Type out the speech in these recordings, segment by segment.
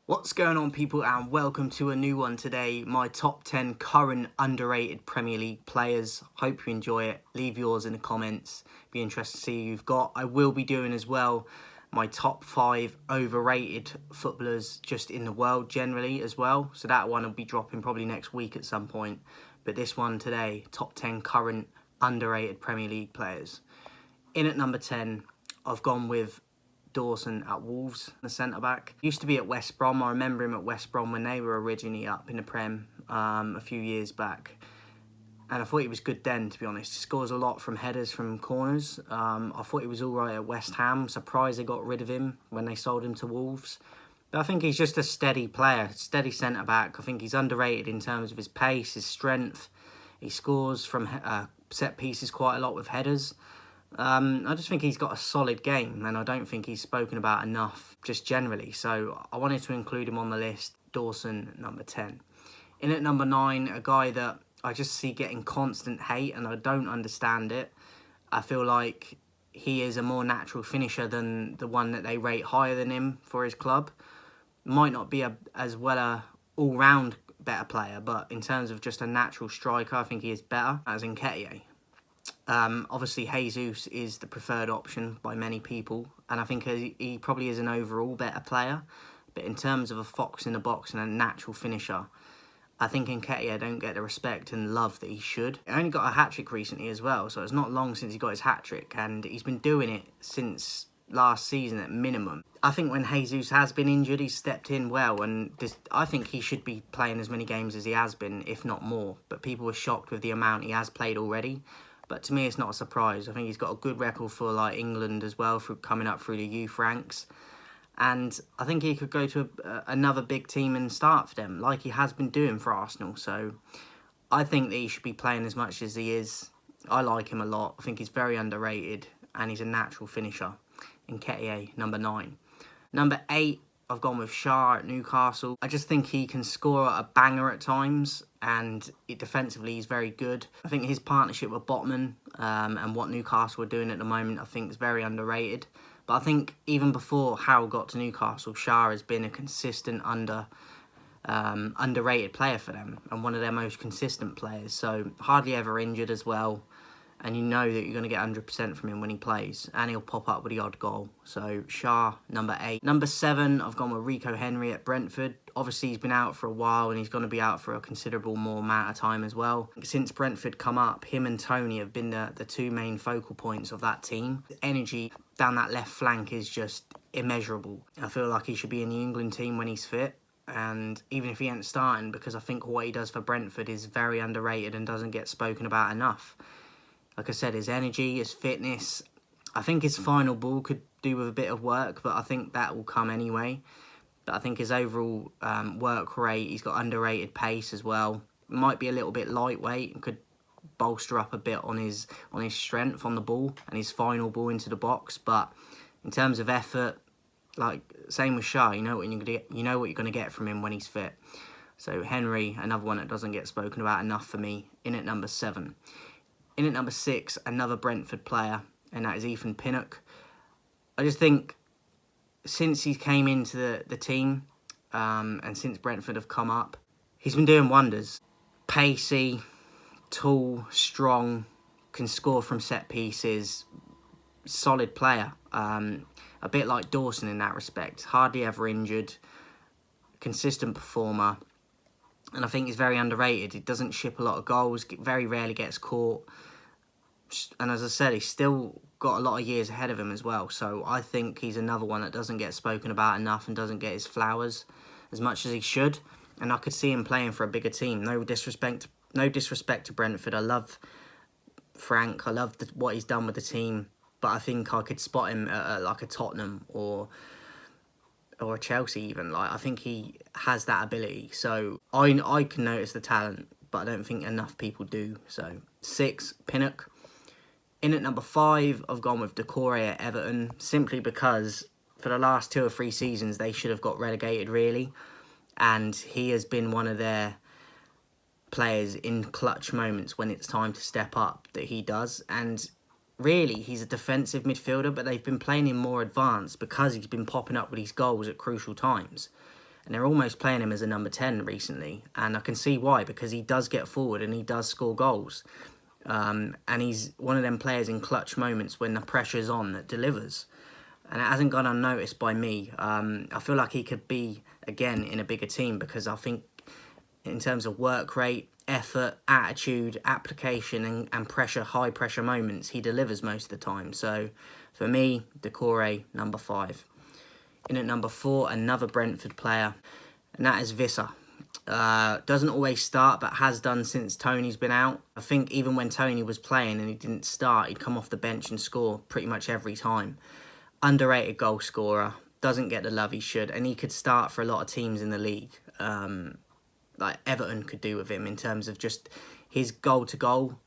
What's going on, people, and welcome to a new one today. My top 10 current underrated Premier League players. Hope you enjoy it. Leave yours in the comments. Be interested to see who you've got. I will be doing as well my top 5 overrated footballers just in the world generally as well. So that one will be dropping probably next week at some point. But this one today, top 10 current underrated Premier League players. In at number 10, I've gone with Dawson at Wolves, the centre-back. Used to be at West Brom. I remember him at West Brom when they were originally up in the Prem a few years back. And I thought he was good then, to be honest. He scores a lot from headers from corners. I thought he was all right at West Ham. Surprised they got rid of him when they sold him to Wolves. But I think he's just a steady player, steady centre-back. I think he's underrated in terms of his pace, his strength. He scores from set pieces quite a lot with headers. I just think he's got a solid game, and I don't think he's spoken about enough just generally. So I wanted to include him on the list. Dawson, number 10. In at number 9, a guy that I just see getting constant hate, and I don't understand it. I feel like he is a more natural finisher than the one that they rate higher than him for his club. Might not be as well a all-round better player, but in terms of just a natural striker, I think he is better, as in Nketiah. Obviously, Jesus is the preferred option by many people, and I think he probably is an overall better player. But in terms of a fox in the box and a natural finisher, I think Nketiah don't get the respect and love that he should. He only got a hat-trick recently as well, so it's not long since he got his hat-trick, and he's been doing it since last season at minimum. I think when Jesus has been injured, he's stepped in well, and I think he should be playing as many games as he has been, if not more. But people were shocked with the amount he has played already. But to me, it's not a surprise. I think he's got a good record for England as well, for coming up through the youth ranks. And I think he could go to another big team and start for them, like he has been doing for Arsenal. So I think that he should be playing as much as he is. I like him a lot. I think he's very underrated, and he's a natural finisher. Nketiah, number 9. Number 8, I've gone with Schär at Newcastle. I just think he can score a banger at times, and defensively he's very good. I think his partnership with Botman and what Newcastle are doing at the moment, I think is very underrated. But I think even before Howe got to Newcastle, Schär has been a consistent underrated player for them, and one of their most consistent players. So hardly ever injured as well. And you know that you're going to get 100% from him when he plays. And he'll pop up with the odd goal. So, Schär, number 8. Number 7, I've gone with Rico Henry at Brentford. Obviously, he's been out for a while, and he's going to be out for a considerable more amount of time as well. Since Brentford come up, him and Tony have been the two main focal points of that team. The energy down that left flank is just immeasurable. I feel like he should be in the England team when he's fit. And even if he ain't starting, because I think what he does for Brentford is very underrated and doesn't get spoken about enough. Like I said, his energy, his fitness. I think his final ball could do with a bit of work, but I think that will come anyway. But I think his overall work rate, he's got underrated pace as well. Might be a little bit lightweight and could bolster up a bit on his strength on the ball and his final ball into the box. But in terms of effort, like same with Schär, you know what you're going to get from him when he's fit. So Henry, another one that doesn't get spoken about enough for me, in at number 7. In at number 6, another Brentford player, and that is Ethan Pinnock. I just think since he came into the team and since Brentford have come up, he's been doing wonders. Pacey, tall, strong, can score from set pieces, solid player. A bit like Dawson in that respect. Hardly ever injured, consistent performer. And I think he's very underrated. He doesn't ship a lot of goals, very rarely gets caught. And as I said, he's still got a lot of years ahead of him as well. So I think he's another one that doesn't get spoken about enough and doesn't get his flowers as much as he should. And I could see him playing for a bigger team. No disrespect to Brentford. I love Frank. I love what he's done with the team. But I think I could spot him at like a Tottenham or a Chelsea even. Like, I think he has that ability. So I can notice the talent, but I don't think enough people do. So 6, Pinnock. In at number 5, I've gone with Doucouré at Everton, simply because for the last 2 or 3 seasons, they should have got relegated, really. And he has been one of their players in clutch moments when it's time to step up that he does. And really, he's a defensive midfielder, but they've been playing him more advanced because he's been popping up with his goals at crucial times. and they're almost playing him as a number 10 recently, and I can see why, because he does get forward and he does score goals. And he's one of them players in clutch moments when the pressure's on that delivers. And it hasn't gone unnoticed by me. I feel like he could be, again, in a bigger team, because I think in terms of work rate, effort, attitude, application and pressure, high pressure moments, he delivers most of the time. So for me, Doucouré, number 5. In at number 4, another Brentford player, and that is Wissa. Doesn't always start, but has done since Tony's been out. I think even when Tony was playing and he didn't start, he'd come off the bench and score pretty much every time. Underrated goal scorer, doesn't get the love he should, and he could start for a lot of teams in the league. Like Everton could do with him in terms of just his goal-to-goal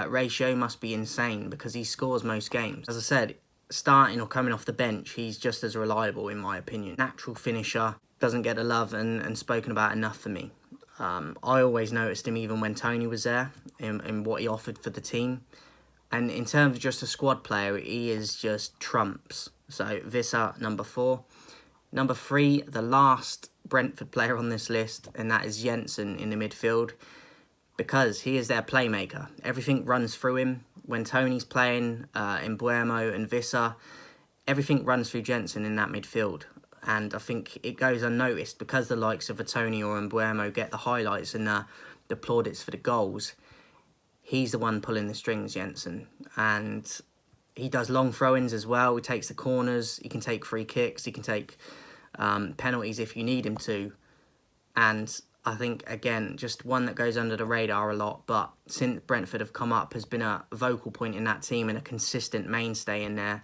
ratio must be insane, because he scores most games. As I said, starting or coming off the bench, he's just as reliable in my opinion. Natural finisher, doesn't get the love and spoken about enough for me. I always noticed him even when Tony was there, in what he offered for the team. And in terms of just a squad player, he is just trumps. So Wissa, number 4. Number 3, the last Brentford player on this list, and that is Jensen in the midfield, because he is their playmaker. Everything runs through him. When Tony's playing, in Mbeumo and Wissa, everything runs through Jensen in that midfield. And I think it goes unnoticed, because the likes of a Tony or Mbeumo get the highlights and the plaudits for the goals. He's the one pulling the strings, Jensen. And he does long throw-ins as well. He takes the corners. He can take free kicks. He can take penalties if you need him to. And I think, again, just one that goes under the radar a lot, but since Brentford have come up, has been a vocal point in that team and a consistent mainstay in there,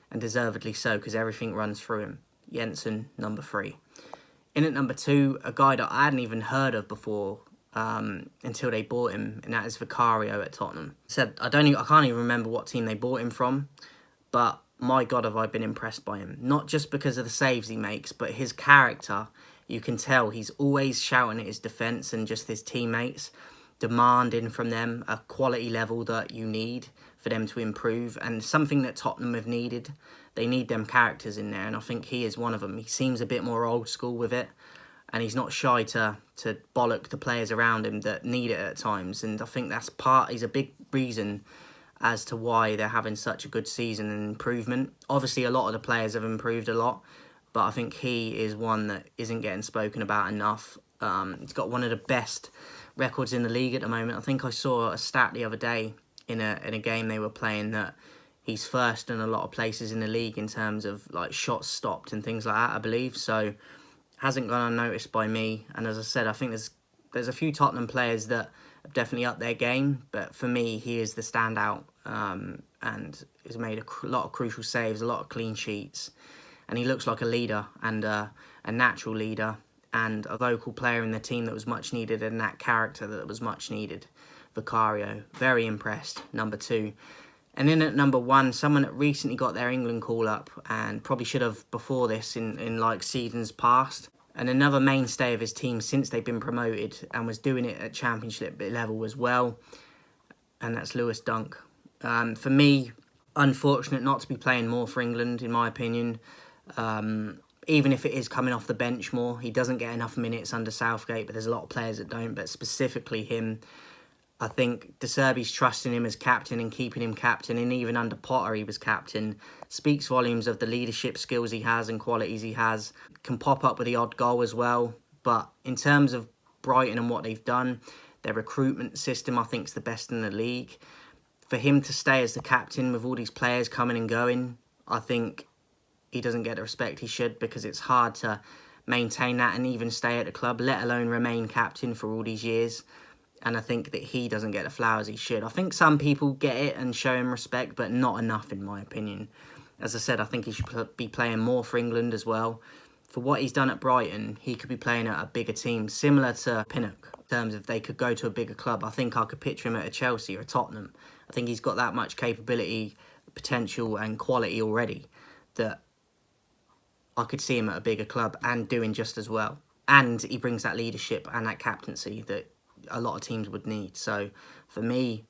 and deservedly so, because everything runs through him. Jensen, number 3. In at number 2, a guy that I hadn't even heard of before until they bought him, and that is Vicario at Tottenham. I can't even remember what team they bought him from, but my God, have I been impressed by him. Not just because of the saves he makes, but his character. You can tell he's always shouting at his defence and just his teammates, demanding from them a quality level that you need for them to improve, and something that Tottenham have needed. They need them characters in there, and I think he is one of them. He seems a bit more old school with it, and he's not shy to bollock the players around him that need it at times. And I think he's a big reason as to why they're having such a good season and improvement. Obviously, a lot of the players have improved a lot, but I think he is one that isn't getting spoken about enough. He's got one of the best records in the league at the moment. I think I saw a stat the other day in a game they were playing that he's first in a lot of places in the league in terms of like shots stopped and things like that, I believe. So hasn't gone unnoticed by me. And as I said, I think there's a few Tottenham players that have definitely upped their game, but for me, he is the standout, and has made a lot of crucial saves, a lot of clean sheets, and he looks like a leader and a natural leader and a vocal player in the team that was much needed, and that character that was much needed. Vicario, very impressed, number 2. And then at number 1, someone that recently got their England call-up and probably should have before this in like seasons past. And another mainstay of his team since they've been promoted, and was doing it at Championship level as well. And that's Lewis Dunk. For me, unfortunate not to be playing more for England, in my opinion. Even if it is coming off the bench more. He doesn't get enough minutes under Southgate, but there's a lot of players that don't. But specifically him, I think De Zerbi's trusting him as captain and keeping him captain, and even under Potter he was captain. Speaks volumes of the leadership skills he has and qualities he has. Can pop up with the odd goal as well. But in terms of Brighton and what they've done, their recruitment system I think is the best in the league. For him to stay as the captain with all these players coming and going, I think he doesn't get the respect he should, because it's hard to maintain that and even stay at the club, let alone remain captain for all these years. And I think that he doesn't get the flowers he should. I think some people get it and show him respect, but not enough in my opinion. As I said, I think he should be playing more for England as well. For what he's done at Brighton, he could be playing at a bigger team, similar to Pinnock, in terms of they could go to a bigger club. I think I could picture him at a Chelsea or a Tottenham. I think he's got that much capability, potential and quality already that I could see him at a bigger club and doing just as well. And he brings that leadership and that captaincy that a lot of teams would need. So for me,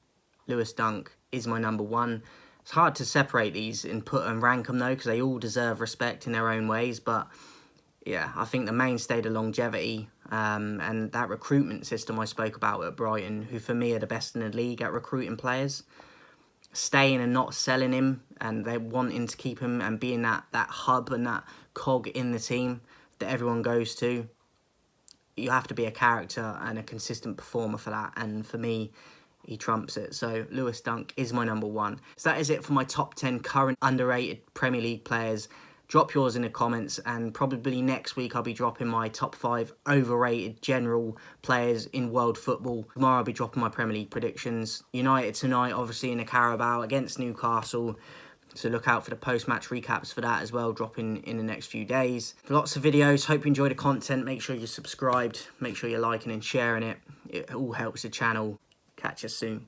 Lewis Dunk is my number 1. It's hard to separate these and rank them though, because they all deserve respect in their own ways. But yeah, I think the mainstay, the longevity, and that recruitment system I spoke about at Brighton, who for me are the best in the league at recruiting players, staying and not selling him, and they're wanting to keep him and being that hub and that cog in the team that everyone goes to. You have to be a character and a consistent performer for that, and for me, he trumps it. So Lewis Dunk is my number one. So that is it for my top 10 current underrated Premier League players. Drop yours in the comments, and probably next week I'll be dropping my top 5 overrated general players in world football. Tomorrow I'll be dropping my Premier League predictions. United tonight, obviously in the Carabao against Newcastle. So look out for the post-match recaps for that as well, dropping in the next few days. Lots of videos. Hope you enjoy the content. Make sure you're subscribed. Make sure you're liking and sharing it. It all helps the channel. Catch us soon.